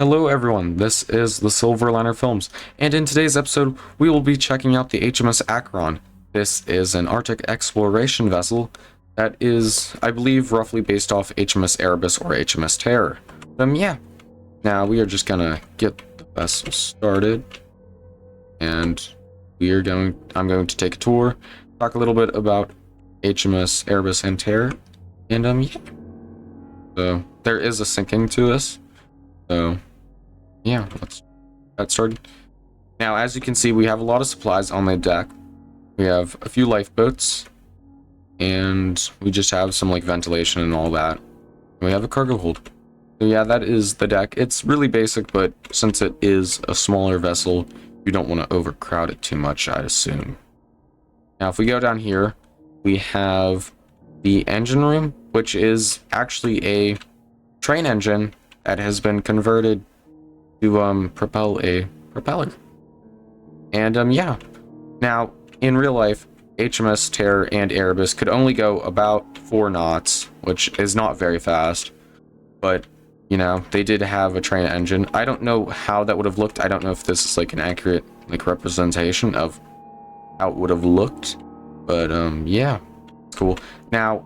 Hello everyone, this is the Silverliner Films, and in today's episode we will be checking out the HMS Acheron. This is an Arctic exploration vessel that is, I believe, roughly based off HMS Erebus or HMS Terror. Yeah. Now we are just gonna get the vessel started, and I'm going to take a tour, talk a little bit about HMS Erebus and Terror, and yeah. So there is a sinking to this. So, yeah, let's get started. Now, as you can see, we have a lot of supplies on the deck. We have a few lifeboats, and we just have some, like, ventilation and all that. We have a cargo hold. So, yeah, that is the deck. It's really basic, but since it is a smaller vessel, you don't want to overcrowd it too much, I'd assume. Now, if we go down here, we have the engine room, which is actually a train engine that has been converted to propel a propeller. And yeah. Now, in real life, HMS Terror and Erebus could only go about 4 knots, which is not very fast. But, you know, they did have a train engine. I don't know how that would have looked. I don't know if this is like an accurate like representation of how it would have looked. But yeah. It's cool. Now,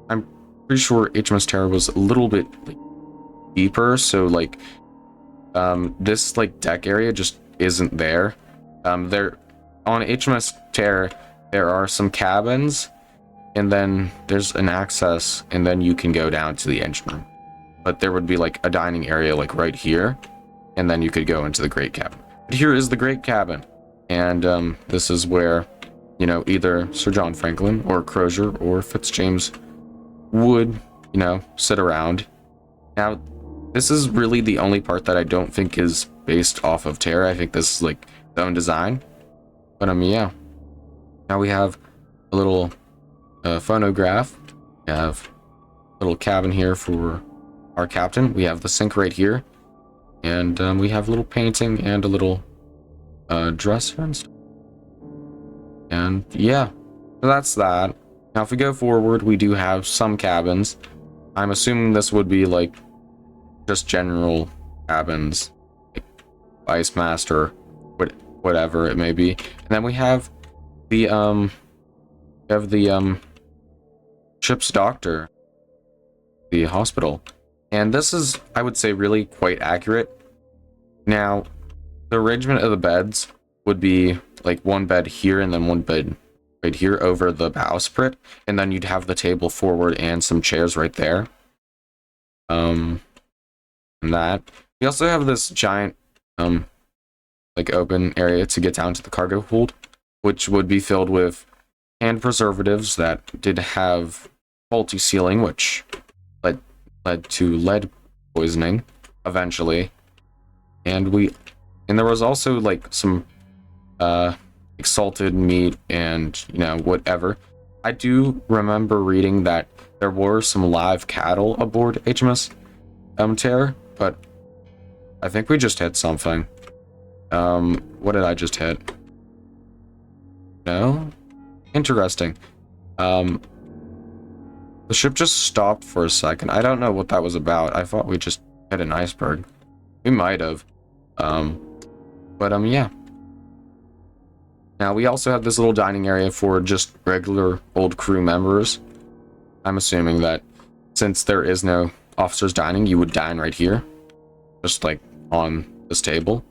I'm pretty sure HMS Terror was a little bit like deeper, so like this like deck area just isn't there. There on HMS Terror there are some cabins, and then there's an access, and then you can go down to the engine room. But there would be like a dining area like right here, and then you could go into the great cabin. But here is the great cabin, and this is where, you know, either Sir John Franklin or Crozier or Fitzjames would, you know, sit around. Now, this is really the only part that I don't think is based off of Terra. I think this is like its own design. But yeah. Now we have a little phonograph. We have a little cabin here for our captain. We have the sink right here. And we have a little painting and a little dresser and stuff. And yeah, so that's that. Now if we go forward, we do have some cabins. I'm assuming this would be like just general cabins, like Vice Master, whatever it may be. And then we have the ship's doctor, the hospital. And this is, I would say, really quite accurate. Now, the arrangement of the beds would be like one bed here and then one bed right here over the bowsprit, and then you'd have the table forward and some chairs right there. And that. We also have this giant like open area to get down to the cargo hold, which would be filled with canned preservatives that did have faulty sealing, which led to lead poisoning eventually. And there was also like some salted meat and, you know, whatever. I do remember reading that there were some live cattle aboard HMS Terror, but I think we just hit something. What did I just hit? No? Interesting. The ship just stopped for a second. I don't know what that was about. I thought we just hit an iceberg. We might have. But yeah. Now we also have this little dining area for just regular old crew members. I'm assuming that since there is no officers dining, you would dine right here, just like on this table.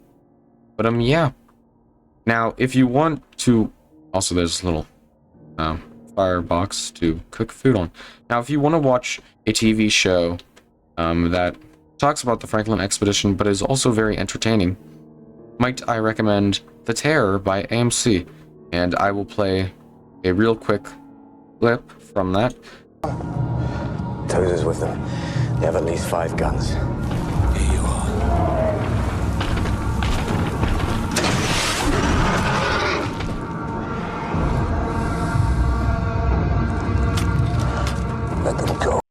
But yeah. Now if you want to, also there's a little firebox to cook food on. Now if you want to watch a TV show that talks about the Franklin expedition but is also very entertaining, might I recommend The Terror by AMC, and I will play a real quick clip from that. Tozer's with them. They have at least 5 guns. Here you are. Let them go.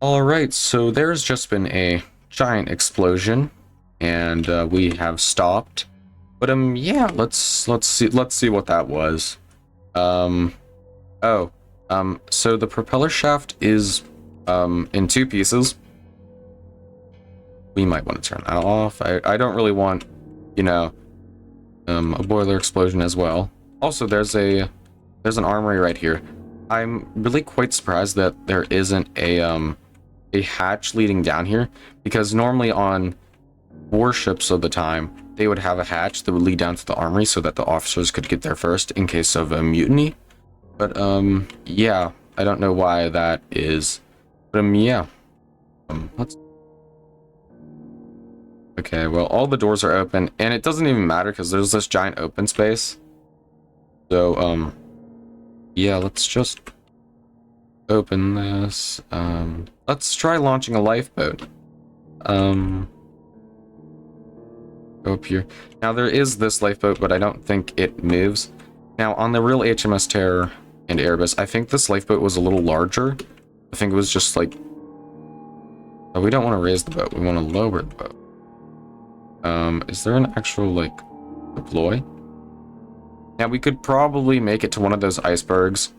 Alright, so there's just been a giant explosion, and we have stopped. But yeah, let's see what that was. So the propeller shaft is in 2 pieces. we might want to turn that off. I don't really want, you know, a boiler explosion as well. Also, there's an armory right here. I'm really quite surprised that there isn't a hatch leading down here, because normally on warships of the time, they would have a hatch that would lead down to the armory so that the officers could get there first in case of a mutiny. But yeah, I don't know why that is. But yeah. Let's. Okay, well, all the doors are open, and it doesn't even matter because there's this giant open space. So yeah, let's just open this. Let's try launching a lifeboat. Go up here. Now there is this lifeboat, but I don't think it moves. Now on the real HMS Terror and Erebus, I think this lifeboat was a little larger. I think it was just like, oh, we don't want to raise the boat, we want to lower the boat. Is there an actual like deploy? Now we could probably make it to one of those icebergs.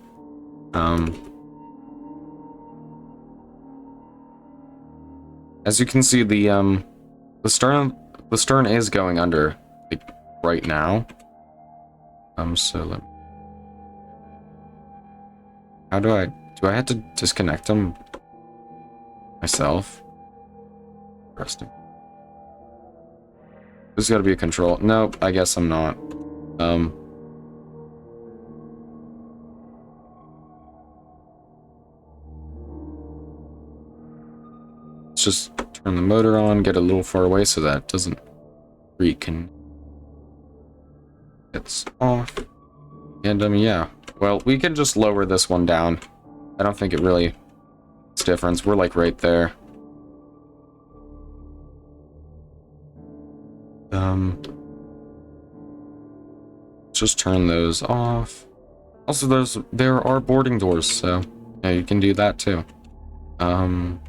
As you can see, the stern is going under, like, right now. So how do I have to disconnect them myself? Interesting. There's got to be a control. Nope, I guess I'm not. Let's just turn the motor on, get a little far away so that it doesn't freak, and it's off. And yeah, well, we can just lower this one down. I don't think it really makes a difference. We're like right there. Just turn those off. Also, there are boarding doors, so yeah, you can do that too. How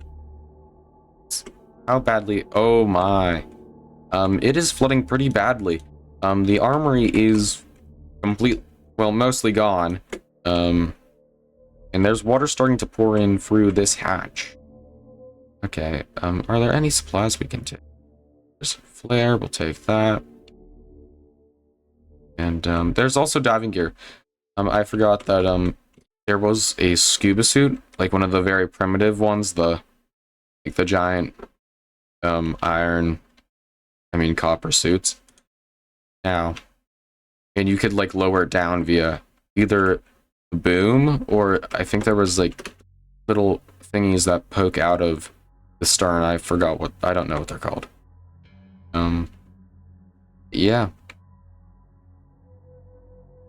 badly? Oh my. It is flooding pretty badly. The armory is mostly gone. And there's water starting to pour in through this hatch. Okay, are there any supplies we can take? There's a flare, we'll take that. And there's also diving gear. I forgot that there was a scuba suit, like one of the very primitive ones, the giant copper suits. Now, and you could like lower it down via either the boom, or I think there was like little thingies that poke out of the stern. I don't know what they're called. Yeah.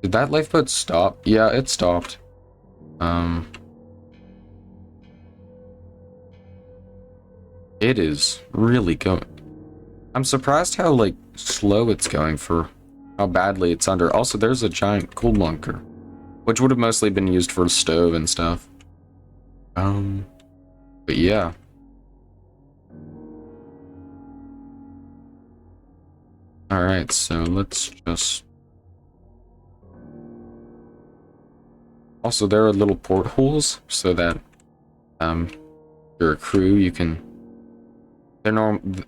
Did that lifeboat stop? Yeah, it stopped. It is really going. I'm surprised how like slow it's going for how badly it's under. Also, there's a giant coal bunker, which would have mostly been used for a stove and stuff. But yeah. All right, so let's just. Also, there are little portholes so that you're a crew, you can.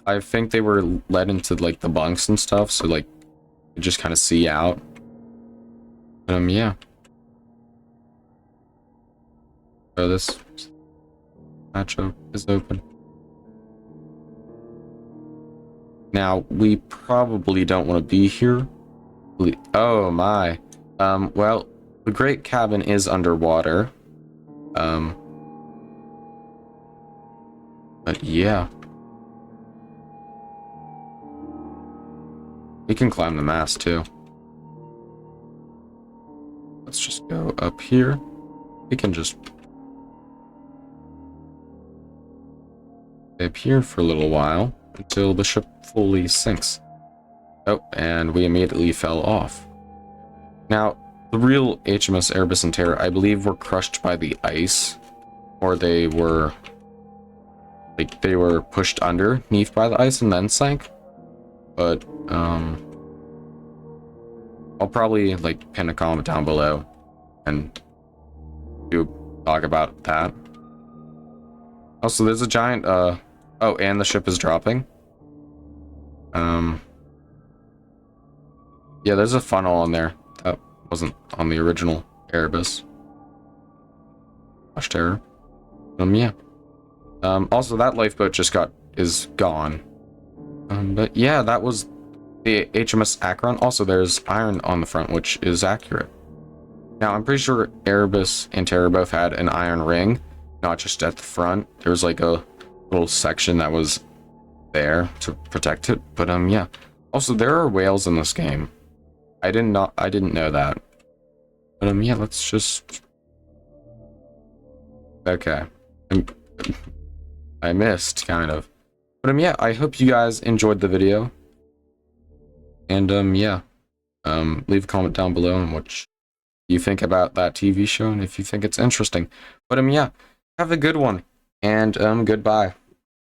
I think they were let into like the bunks and stuff, so like you just kind of see out. Yeah. So this hatch is open. Now we probably don't want to be here. Oh my. Well, the great cabin is underwater. But yeah. We can climb the mast too. Let's just go up here. We can just stay up here for a little while until the ship fully sinks. Oh, and we immediately fell off. Now, the real HMS Erebus and Terror, I believe, were crushed by the ice, or they were pushed underneath by the ice and then sank. But I'll probably like pin a comment down below and talk about that. Also, there's a giant oh, and the ship is dropping. Yeah, there's a funnel on there that wasn't on the original Erebus. Watch terror. Yeah. Also that lifeboat is gone. But yeah, that was the HMS Akron. Also, there's iron on the front, which is accurate. Now, I'm pretty sure Erebus and Terror both had an iron ring, not just at the front. There was like a little section that was there to protect it. But yeah. Also, there are whales in this game. I didn't know that. But yeah, let's just. Okay. I missed kind of. But yeah, I hope you guys enjoyed the video. And yeah. Leave a comment down below on what you think about that TV show and if you think it's interesting. But yeah, have a good one and goodbye.